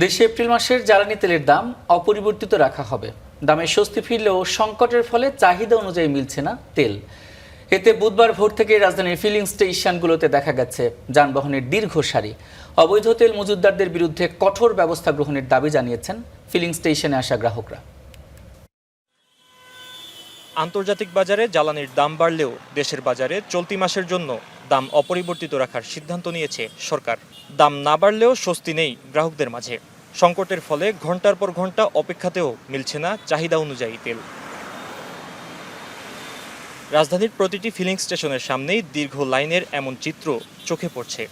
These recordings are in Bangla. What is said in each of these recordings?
দেশে এপ্রিল মাসের জ্বালানি তেলের দাম অপরিবর্তিত রাখা হবে। দামে স্বস্তি ফিরলেও সংকটের ফলে চাহিদা অনুযায়ী মিলছে না তেল। এতে বুধবার ভোর থেকে রাজধানীর ফিলিং স্টেশনগুলোতে দেখা গেছে যানবাহনের দীর্ঘ সারি। অবৈধ তেল মজুতদারদের বিরুদ্ধে কঠোর ব্যবস্থা গ্রহণের দাবি জানিয়েছেন ফিলিং স্টেশনে আসা গ্রাহকরা। আন্তর্জাতিক বাজারে জ্বালানির দাম বাড়লেও দেশের বাজারে চলতি মাসের জন্য দাম অপরিবর্তিত রাখার সিদ্ধান্ত নিয়েছে সরকার। দাম না বাড়লেও স্বস্তি নেই গ্রাহকদের মাঝে। সংকটের ফলে ঘন্টার পর ঘন্টা অপেক্ষাতেও মিলছে না চাহিদা অনুযায়ী তেল। রাজধানীর প্রতিটি ফিলিং স্টেশনের সামনেই দীর্ঘ লাইনের এমন চিত্র চোখে পড়ছে।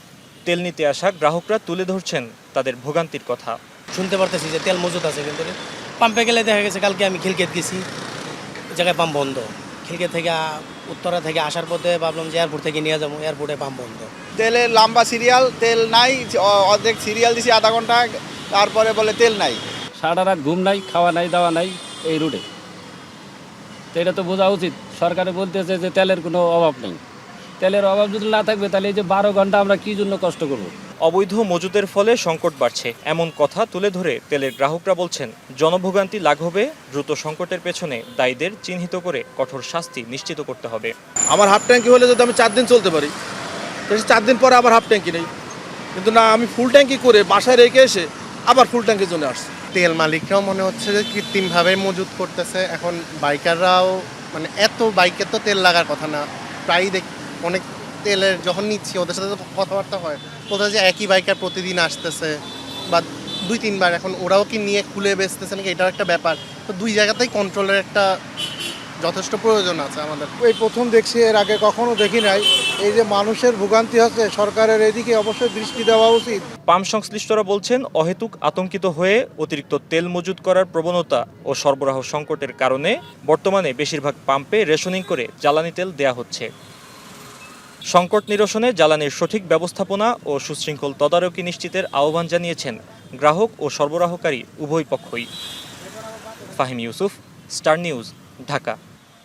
তেল নিতে আসা গ্রাহকরা তুলে ধরছেন তাদের ভোগান্তির কথা। শুনতে পারতেছি যে তেল মজুত আছে, কিন্তু পাম্পে গেলে দেখা গেছে কালকে আমি খিলকেত গেছি, জায়গায় পাম্প বন্ধ। খিলকেত থেকে উত্তরা থেকে আসার পথে ভাবলাম যে এয়ারপোর্ট থেকে নিয়ে যাবো, এয়ারপোর্টে পাম্প বন্ধ। তেলের লম্বা সিরিয়াল, তেল নাই, অর্ধেক সিরিয়াল দিছি আধা ঘন্টা, তারপরে বলে তেল নাই। সারা রাত ঘুম নাই, খাওয়া নাই, দাওয়া নাই এই রুটে। তো এটা তো বোঝা উচিত, সরকারে বলতেছে যে তেলের কোনো অভাব নেই। তেলের অভাব যদি না থাকবে তাহলে এই যে 12 ঘন্টা আমরা কি জন্য কষ্ট করব। অবৈধ মজুদের ফলে সংকট বাড়ছে এমন কথা তুলে ধরে তেলের গ্রাহকরা বলছেন, জনভোগান্তি লাঘবে দ্রুত সংকটের পেছনে দায়ীদের চিহ্নিত করে কঠোর শাস্তি নিশ্চিত করতে হবে। আমার হাফ ট্যাঙ্কি হলে যদি আমি 4 দিন চলতে পারি, তো 4 দিন পরে আবার হাফ ট্যাঙ্কি নেই, কিন্তু না, আমি ফুল ট্যাঙ্কি করে বাসায় রেখে এসে আবার ফুল ট্যাঙ্কির জন্য আসছি। তেল মালিকরাও মনে হচ্ছে যে কৃত্রিমভাবে মজুত করতেছে। এখন বাইকাররাও মানে এত বাইকে তো তেল লাগার কথা না, প্রায়ই অনেক তেলের যখন নিচ্ছি ওদের সাথে তো কথাবার্তা হয়, কোথাও যে একই বাইকার প্রতিদিন আসতেছে বা 2-3 বার। এখন ওরাও কি নিয়ে খুলে বেচতেছে নাকি, এটাও একটা ব্যাপার। তো দুই জায়গাতেই কন্ট্রোলের একটা যথেষ্ট প্রয়োজন আছে আমাদের। এই প্রথম দেখছি, এর আগে কখনো দেখি নাই। এই যে মানুষের ভোগান্তি হচ্ছে, সরকারের এদিকে অবশ্যই দৃষ্টি দেওয়া উচিত। পাম্প সংশ্লিষ্টরা বলছেন, অহেতুক আতঙ্কিত হয়ে অতিরিক্ত তেল মজুত করার প্রবণতা ও সরবরাহ সংকটের কারণে বর্তমানে বেশিরভাগ পাম্পে রেশনিং করে জ্বালানি তেল দেয়া হচ্ছে। সংকট নিরসনে জ্বালানির সঠিক ব্যবস্থাপনা ও সুশৃঙ্খল তদারকি নিশ্চিতের আহ্বান জানিয়েছেন গ্রাহক ও সরবরাহকারী উভয় পক্ষই। Fahim Yusuf, star news, Dhaka.